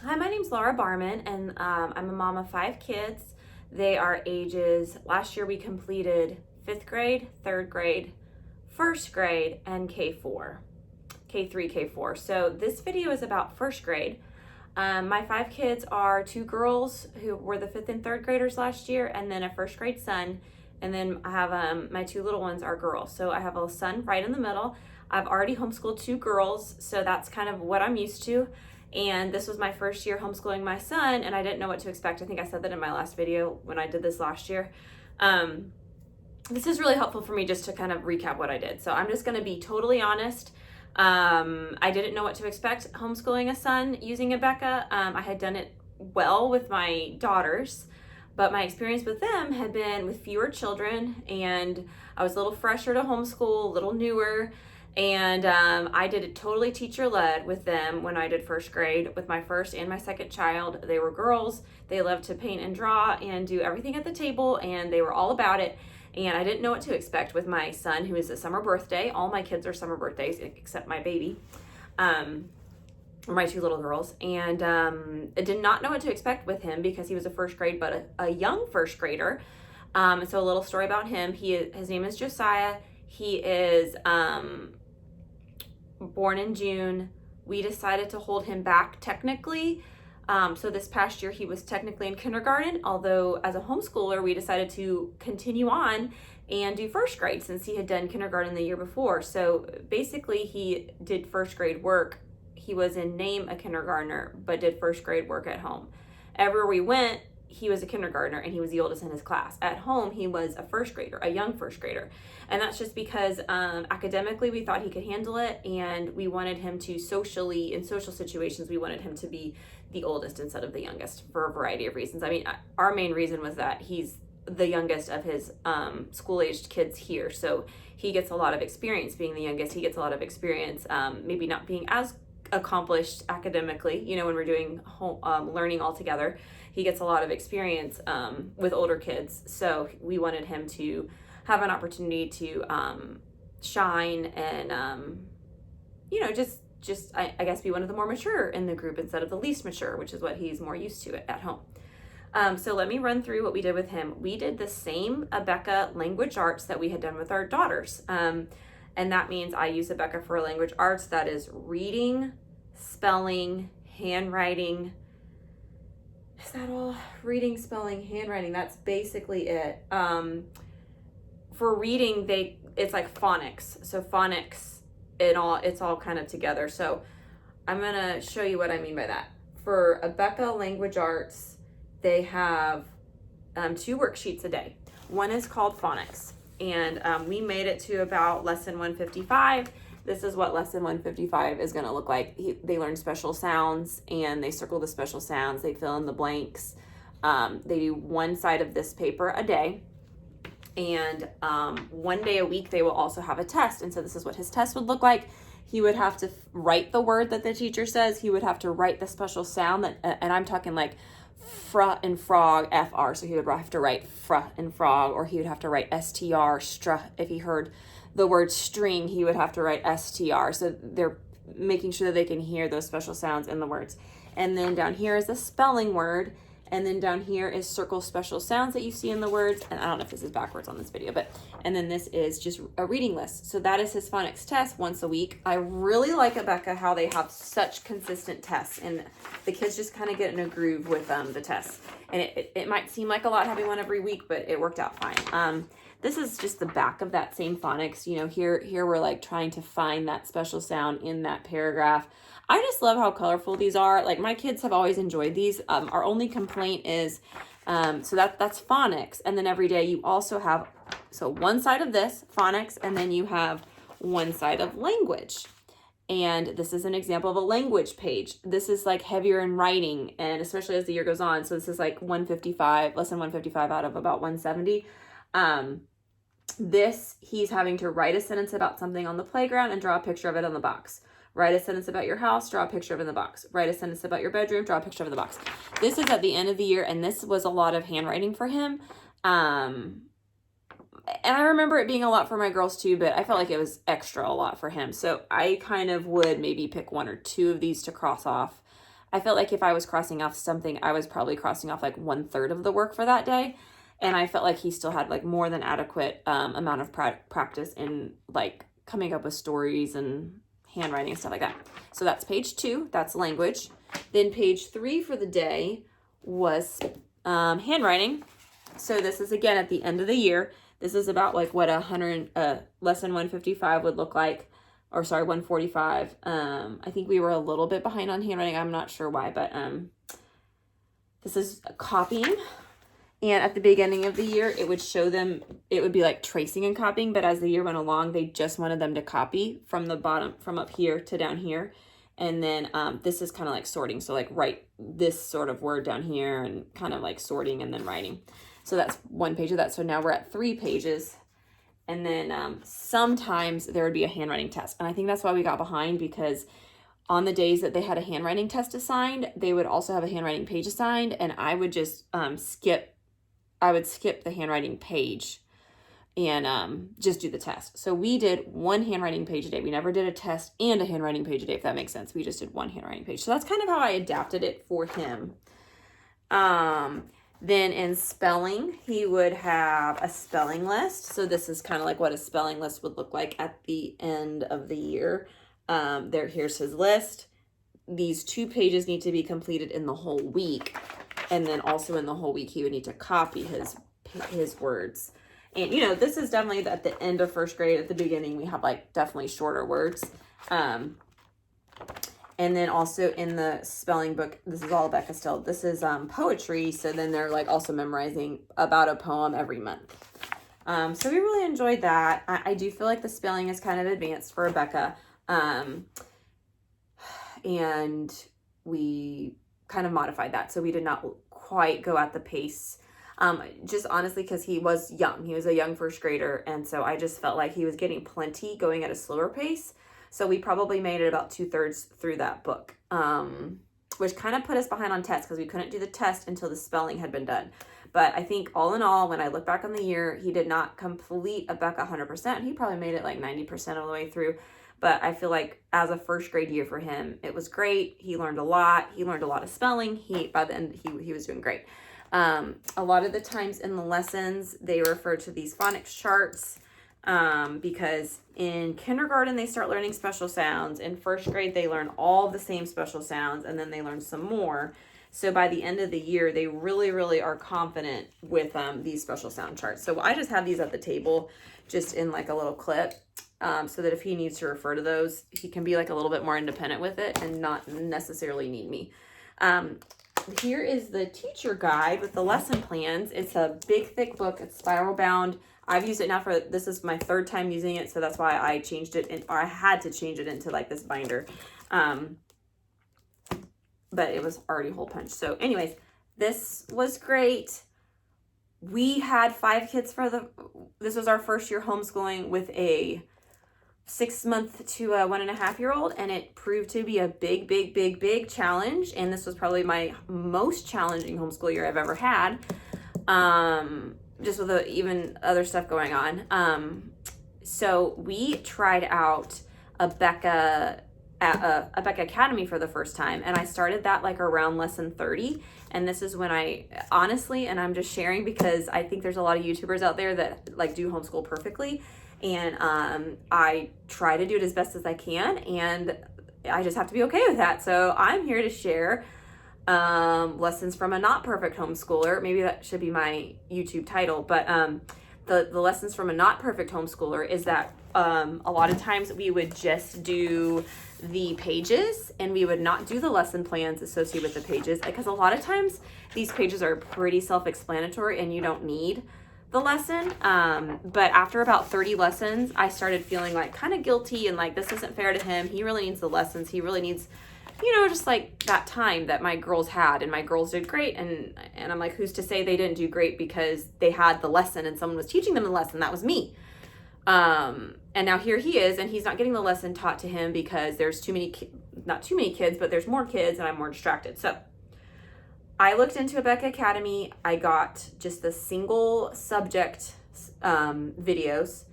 Hi, my name's Laura Barman, and I'm a mom of 5 kids. They are ages, last year we completed 5th grade, 3rd grade, 1st grade, and K4, K3, K4. So this video is about 1st grade. My 5 kids are 2 girls who were the 5th and 3rd graders last year, and then a 1st grade son. And then I have my 2 little ones are girls. So I have a son right in the middle. I've already homeschooled 2 girls, so that's kind of what I'm used to. And this was my first year homeschooling my son, and I didn't know what to expect. I think I said that in my last video when I did this last year. This is really helpful for me just to kind of recap what I did. So I'm just going to be totally honest. I didn't know what to expect homeschooling a son using Abeka. I had done it well with my daughters, but my experience with them had been with fewer children, and I was a little fresher to homeschool, a little newer. And I did it totally teacher-led with them when I did 1st grade with my 1st and my 2nd child. They were girls. They loved to paint and draw and do everything at the table, and they were all about it. And I didn't know what to expect with my son, who is a summer birthday. All my kids are summer birthdays except my baby, or my 2 little girls. And I did not know what to expect with him because he was a 1st grade, but a young 1st grader. And so a little story about him. His name is Josiah. He is born in June. We decided to hold him back technically. So this past year he was technically in kindergarten, although as a homeschooler we decided to continue on and do 1st grade since he had done kindergarten the year before. So basically he did 1st grade work. He was in name a kindergartner, but did 1st grade work at home. Everywhere we went, he was a kindergartner and he was the oldest in his class. At home, he was a 1st grader, a young 1st grader. And that's just because academically we thought he could handle it, and we wanted him to socially, in social situations, we wanted him to be the oldest instead of the youngest for a variety of reasons. I mean, our main reason was that he's the youngest of his school-aged kids here. So he gets a lot of experience being the youngest. He gets a lot of experience maybe not being as accomplished academically, when we're doing learning all together. He gets a lot of experience with older kids, so we wanted him to have an opportunity to shine and I guess be one of the more mature in the group instead of the least mature, which is what he's more used to at home. So let me run through what we did with him. We did the same Abeka language arts that we had done with our daughters. And that means I use Abeka for language arts. That is reading, spelling, handwriting. Is that all? Reading, spelling, handwriting. That's basically it. For reading, it's like phonics. So phonics, it's all kind of together. So I'm gonna show you what I mean by that. For Abeka language arts, they have 2 worksheets a day. One is called phonics, and we made it to about lesson 155. This is what lesson 155 is going to look like. They learn special sounds, and they circle the special sounds. They fill in the blanks. They do 1 side of this paper a day, and 1 day a week they will also have a test. And so this is what his test would look like. He would have to write the word that the teacher says. He would have to write the special sound that, and I'm talking like fr and frog, FR. So he would have to write fr and frog, or he would have to write STR, str. If he heard the word string, he would have to write STR. So they're making sure that they can hear those special sounds in the words. And then down here is a spelling word. And then down here is circle special sounds that you see in the words. And I don't know if this is backwards on this video, and then this is just a reading list. So that is his phonics test once a week. I really like Abeka how they have such consistent tests, and the kids just kind of get in a groove with the tests. And it might seem like a lot having one every week, but it worked out fine. This is just the back of that same phonics. Here we're like trying to find that special sound in that paragraph. I just love how colorful these are. Like, my kids have always enjoyed these. Our only complaint is, so that's phonics. And then every day you also have, so 1 side of this, phonics, and then you have 1 side of language. And this is an example of a language page. This is like heavier in writing, and especially as the year goes on. So this is like 155, lesson 155 out of about 170. He's having to write a sentence about something on the playground and draw a picture of it on the box. Write a sentence about your house, draw a picture of it in the box. Write a sentence about your bedroom, draw a picture of it in the box. This is at the end of the year, and this was a lot of handwriting for him. And I remember it being a lot for my girls too, but I felt like it was extra a lot for him. So I kind of would maybe pick one or two of these to cross off I felt like if I was crossing off something, I was probably crossing off like 1/3 of the work for that day. And I felt like he still had like more than adequate amount of practice in like coming up with stories and handwriting and stuff like that. So that's page 2, that's language. Then page 3 for the day was handwriting. So this is again at the end of the year. This is about like what lesson 155 would look like, or sorry, 145. I think we were a little bit behind on handwriting. I'm not sure why, but this is copying. And at the beginning of the year, it would show them, it would be like tracing and copying, but as the year went along, they just wanted them to copy from the bottom, from up here to down here. And then this is kind of like sorting. So like write this sort of word down here and kind of like sorting and then writing. So that's 1 page of that. So now we're at 3 pages. And then sometimes there would be a handwriting test. And I think that's why we got behind, because on the days that they had a handwriting test assigned, they would also have a handwriting page assigned. And I would just skip the handwriting page and just do the test. So we did 1 handwriting page a day. We never did a test and a handwriting page a day, if that makes sense. We just did 1 handwriting page. So that's kind of how I adapted it for him. Then in spelling, he would have a spelling list. So this is kind of like what a spelling list would look like at the end of the year. Here's his list. These 2 pages need to be completed in the whole week. And then also in the whole week, he would need to copy his words. And, you know, this is definitely at the end of 1st grade. At the beginning, we have like definitely shorter words. And then also in the spelling book, this is all Abeka still. This is poetry. So then they're like also memorizing about a poem every month. So we really enjoyed that. I do feel like the spelling is kind of advanced for Abeka. And we kind of modified that. So we did not quite go at the pace. Just honestly, because he was young. He was a young 1st grader. And so I just felt like he was getting plenty going at a slower pace. So we probably made it about 2/3 through that book, which kind of put us behind on tests because we couldn't do the test until the spelling had been done. But I think all in all, when I look back on the year, he did not complete Abeka 100%. He probably made it like 90% of the way through. But I feel like as a 1st grade year for him, it was great. He learned a lot. He learned a lot of spelling. By the end, he was doing great. A lot of the times in the lessons, they refer to these phonics charts. Because in kindergarten, they start learning special sounds. In 1st grade, they learn all the same special sounds, and then they learn some more. So by the end of the year, they really, really are confident with these special sound charts. So I just have these at the table just in like a little clip so that if he needs to refer to those, he can be like a little bit more independent with it and not necessarily need me. Here is the teacher guide with the lesson plans. It's a big, thick book. It's spiral bound. I've used it now this is my 3rd time using it, so that's why I changed it, or I had to change it into like this binder. But it was already hole punched. So anyways, this was great. We had 5 kids this was our 1st year homeschooling with a 6-month to a 1.5-year-old, and it proved to be a big, big, big, big challenge. And this was probably my most challenging homeschool year I've ever had. Just with even other stuff going on. So we tried out Abeka Academy for the first time, and I started that like around lesson 30. And this is when I honestly, and I'm just sharing because I think there's a lot of YouTubers out there that like do homeschool perfectly, and I try to do it as best as I can, and I just have to be okay with that. So I'm here to share lessons from a not perfect homeschooler. Maybe that should be my YouTube title, but the lessons from a not perfect homeschooler is that a lot of times we would just do the pages and we would not do the lesson plans associated with the pages, because a lot of times these pages are pretty self-explanatory and you don't need the lesson. But after about 30 lessons, I started feeling like kind of guilty and like this isn't fair to him. He really needs the lessons. He really needs, just like that time that my girls had, and my girls did great. And I'm like, who's to say they didn't do great because they had the lesson and someone was teaching them the lesson? That was me. And now here he is, and he's not getting the lesson taught to him because there's not too many kids, but there's more kids and I'm more distracted. So I looked into Abeka Academy. I got just the single subject videos,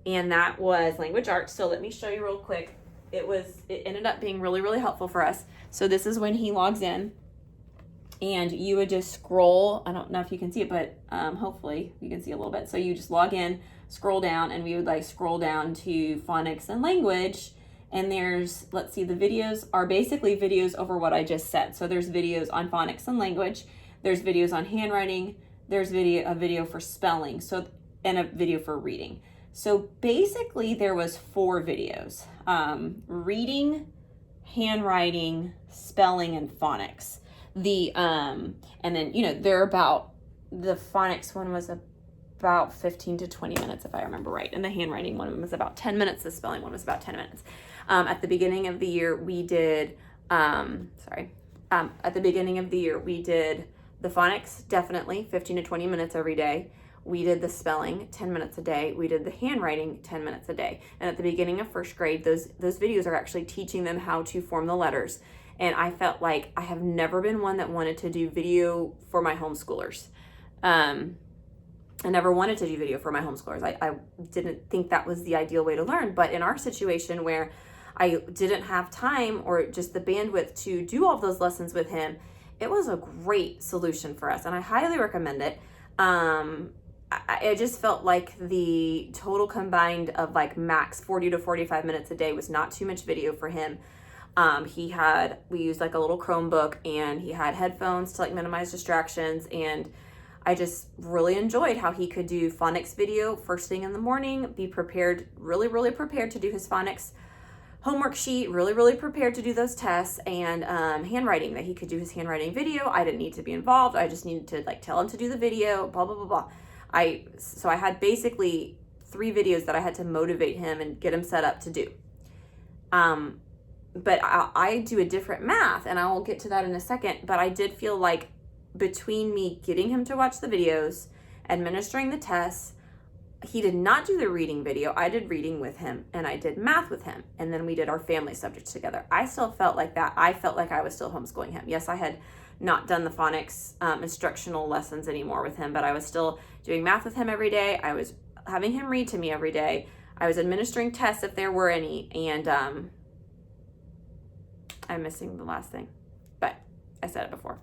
and that was language arts. So let me show you real quick. It ended up being really, really helpful for us. So this is when he logs in, and you would just scroll. I don't know if you can see it, but hopefully you can see a little bit. So you just log in, scroll down, and we would like scroll down to phonics and language. And there's, let's see, the videos are basically videos over what I just said. So there's videos on phonics and language. There's videos on handwriting. There's a video for spelling. So, and a video for reading. So basically there was 4 videos, reading, handwriting, spelling, and phonics. And then, you know, the phonics one was about 15 to 20 minutes, if I remember right. And the handwriting one was about 10 minutes. The spelling one was about 10 minutes. At the beginning of the year, we did, at the beginning of the year, we did the phonics, definitely 15 to 20 minutes every day. We did the spelling 10 minutes a day. We did the handwriting 10 minutes a day. And at the beginning of first grade, those videos are actually teaching them how to form the letters. And I felt like I have never been one that wanted to do video for my homeschoolers. I never wanted to do video for my homeschoolers. I didn't think that was the ideal way to learn. But in our situation where I didn't have time or just the bandwidth to do all of those lessons with him, it was a great solution for us. And I highly recommend it. I just felt like the total combined of like max 40 to 45 minutes a day was not too much video for him. We used like a little Chromebook, and he had headphones to like minimize distractions. And I just really enjoyed how he could do phonics video first thing in the morning, be prepared, really, really prepared to do his phonics homework sheet, really, really prepared to do those tests, and handwriting, that he could do his handwriting video. I didn't need to be involved. I just needed to like tell him to do the video, blah, blah, blah, blah. So I had basically 3 videos that I had to motivate him and get him set up to do. But I do a different math, and I will get to that in a second. But I did feel like between me getting him to watch the videos, administering the tests, he did not do the reading video. I did reading with him, and I did math with him. And then we did our family subjects together. I still felt like that. I felt like I was still homeschooling him. Yes, I had not done the phonics instructional lessons anymore with him, but I was still doing math with him every day. I was having him read to me every day. I was administering tests if there were any. And I'm missing the last thing, but I said it before.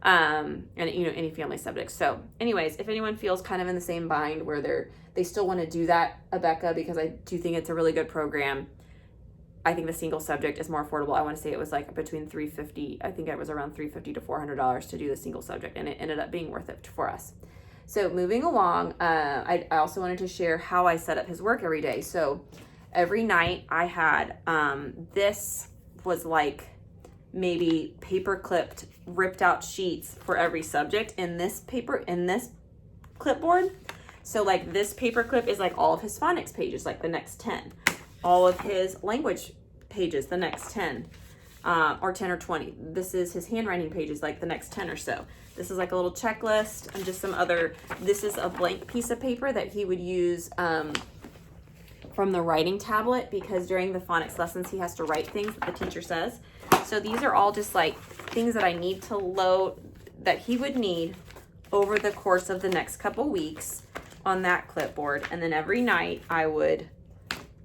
And you know, any family subjects. So anyways, if anyone feels kind of in the same bind where they still want to do that, Abeka, because I do think it's a really good program. I think the single subject is more affordable. I want to say it was like between $350. I think it was around $350 to $400 to do the single subject, and it ended up being worth it for us. So moving along, I also wanted to share how I set up his work every day. So every night I had, this was like maybe paper clipped, ripped out sheets for every subject in this clipboard. So like this paper clip is like all of his phonics pages, like the next 10, all of his language pages, the next 10, or 10 or 20. This is his handwriting pages, like the next 10 or so. This is like a little checklist and just some other, this is a blank piece of paper that he would use from the writing tablet, because during the phonics lessons, he has to write things that the teacher says. So these are all just like things that I need to load, that he would need over the course of the next couple weeks on that clipboard. And then every night I would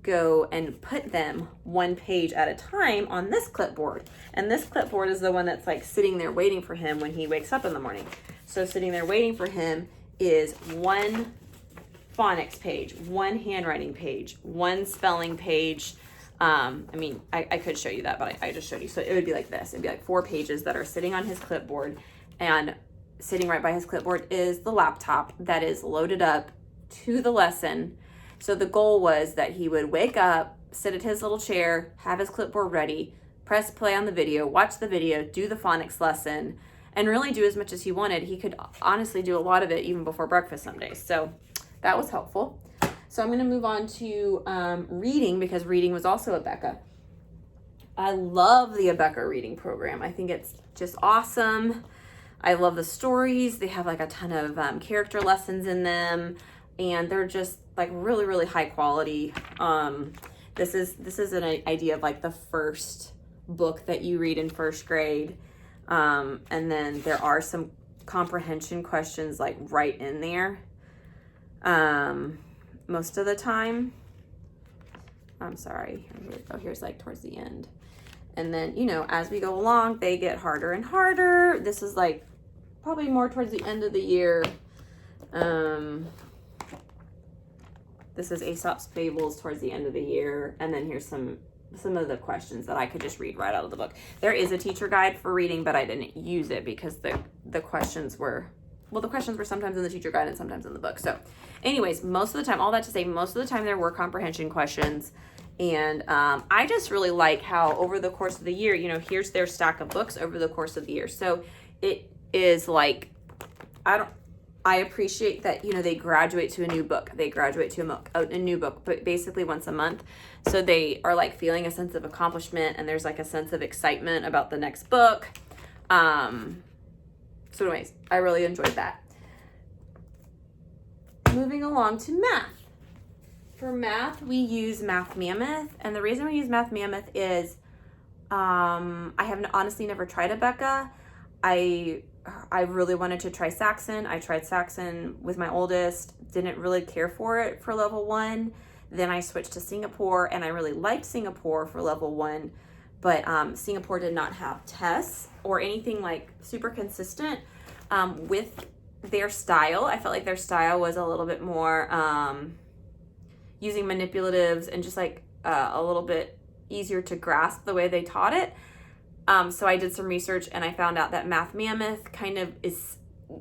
go and put them one page at a time on this clipboard. And this clipboard is the one that's like sitting there waiting for him when he wakes up in the morning. So sitting there waiting for him is one phonics page, one handwriting page, one spelling page. I could show you that, but I just showed you. So it would be like this. It'd be like 4 pages that are sitting on his clipboard, and sitting right by his clipboard is the laptop that is loaded up to the lesson. So the goal was that he would wake up, sit at his little chair, have his clipboard ready, press play on the video, watch the video, do the phonics lesson, and really do as much as he wanted. He could honestly do a lot of it even before breakfast some days. So that was helpful. So I'm going to move on to reading, because reading was also Abeka. I love the Abeka reading program. I think it's just awesome. I love the stories. They have like a ton of character lessons in them, and they're just like really, really high quality. This is an idea of like the first book that you read in first grade. And then there are some comprehension questions like right in there. Most of the time, I'm sorry, here's like towards the end. And then, you know, as we go along, they get harder and harder. This is like probably more towards the end of the year. This is Aesop's Fables towards the end of the year. And then here's some of the questions that I could just read right out of the book. There is a teacher guide for reading, but I didn't use it because the questions were, well, the questions were sometimes in the teacher guide and sometimes in the book. So anyways, most of the time, all that to say, most of the time there were comprehension questions. And I just really like how over the course of the year, you know, here's their stack of books over the course of the year. So it is like, I appreciate that, you know, they graduate to a new book. They graduate to a new book, but basically once a month. So they are like feeling a sense of accomplishment, and there's like a sense of excitement about the next book. So anyways, I really enjoyed that. Moving along to math. For math, we use Math Mammoth, and the reason we use Math Mammoth is I have honestly never tried Abeka. I really wanted to try Saxon. I tried Saxon with my oldest, didn't really care for it for level 1. Then I switched to Singapore, and I really liked Singapore for level 1, but Singapore did not have tests or anything like super consistent with their style. I felt like their style was a little bit more using manipulatives and just like a little bit easier to grasp the way they taught it. So I did some research, and I found out that Math Mammoth kind of is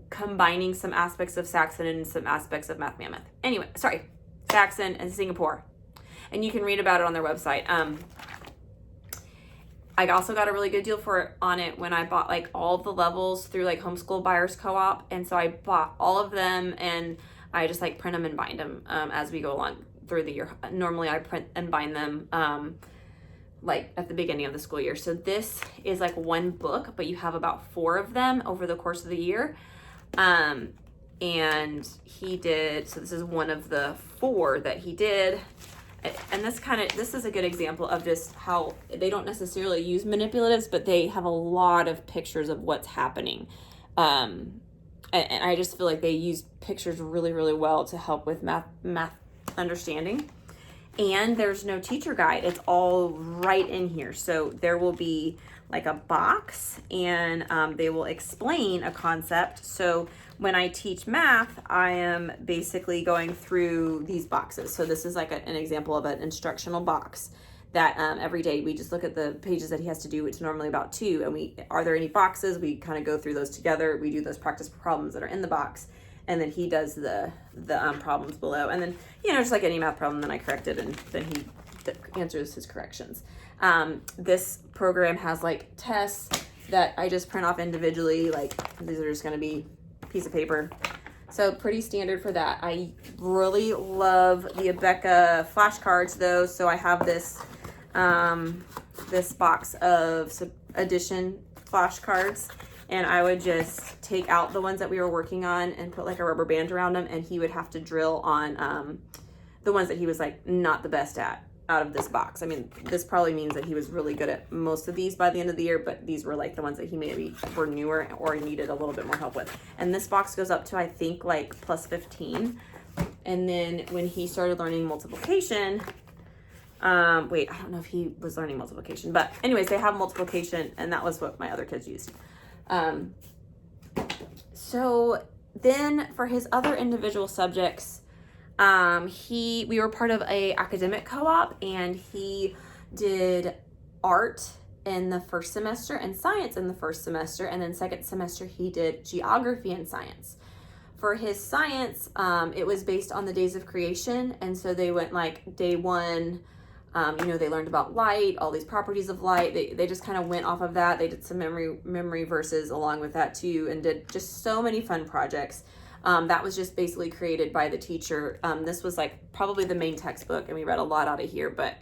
combining some aspects of Saxon and some aspects of Math Mammoth. Anyway, sorry, Saxon and Singapore. And you can read about it on their website. I also got a really good deal on it when I bought like all the levels through like Homeschool Buyers Co-op. And so I bought all of them, and I just like print them and bind them as we go along through the year. Normally I print and bind them like at the beginning of the school year. So this is like one book, but you have about 4 of them over the course of the year. And he did, so this is one of the 4 that he did. And this is a good example of just how they don't necessarily use manipulatives, but they have a lot of pictures of what's happening. And I just feel like they use pictures really, really well to help with math understanding. And there's no teacher guide. It's all right in here. So there will be like a box, and they will explain a concept. So when I teach math, I am basically going through these boxes. So this is like an example of an instructional box that every day we just look at the pages that he has to do. It's normally about 2. And are there any boxes? We kind of go through those together. We do those practice problems that are in the box. And then he does the problems below. And then, you know, just like any math problem, then I correct it, and then he answers his corrections. This program has like tests that I just print off individually. Like these are just going to be a piece of paper. So pretty standard for that. I really love the Abeka flashcards though. So I have this box of addition flashcards. And I would just take out the ones that we were working on and put like a rubber band around them, and he would have to drill on the ones that he was like not the best at out of this box. I mean, this probably means that he was really good at most of these by the end of the year, but these were like the ones that he maybe were newer or needed a little bit more help with. And this box goes up to, I think, like plus 15. And then when he started learning multiplication, I don't know if he was learning multiplication, but anyways, they have multiplication, and that was what my other kids used. So then for his other individual subjects, we were part of a academic co-op, and he did art in the first semester and science in the first semester. And then second semester, he did geography and science. For his science, it was based on the days of creation. And so they went like day 1, they learned about light, all these properties of light. They just kind of went off of that. They did some memory verses along with that too, and did just so many fun projects. That was just basically created by the teacher. This was like probably the main textbook, and we read a lot out of here, but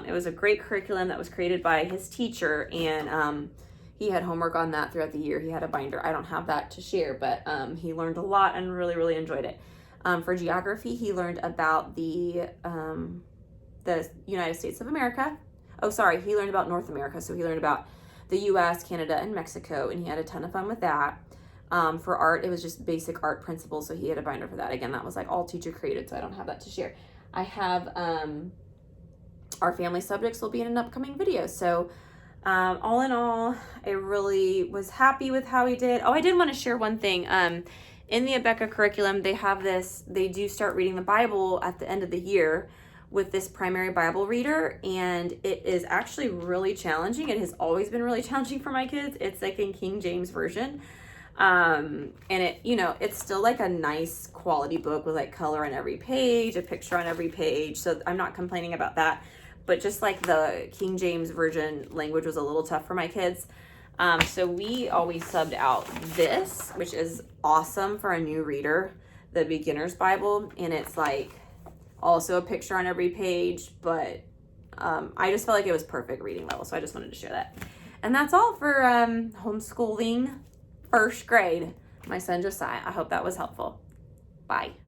it was a great curriculum that was created by his teacher, and he had homework on that throughout the year. He had a binder. I don't have that to share, but he learned a lot and really, really enjoyed it. For geography, he learned about the United States of America. He learned about North America. So he learned about the US, Canada, and Mexico, and he had a ton of fun with that. For art, it was just basic art principles, so he had a binder for that. Again, that was like all teacher created, so I don't have that to share. I have our family subjects will be in an upcoming video. So All in all, I really was happy with how he did. Oh, I did want to share one thing. In the Abeka curriculum, they do start reading the Bible at the end of the year with this primary Bible reader, and it is actually really challenging. It has always been really challenging for my kids. It's like in King James Version. And it's still like a nice quality book with like color on every page, a picture on every page. So I'm not complaining about that. But just like the King James Version language was a little tough for my kids. So we always subbed out this, which is awesome for a new reader, the Beginner's Bible. And it's like also a picture on every page, but I just felt like it was perfect reading level. So I just wanted to share that. And that's all for homeschooling first grade, my son Josiah. I hope that was helpful. Bye.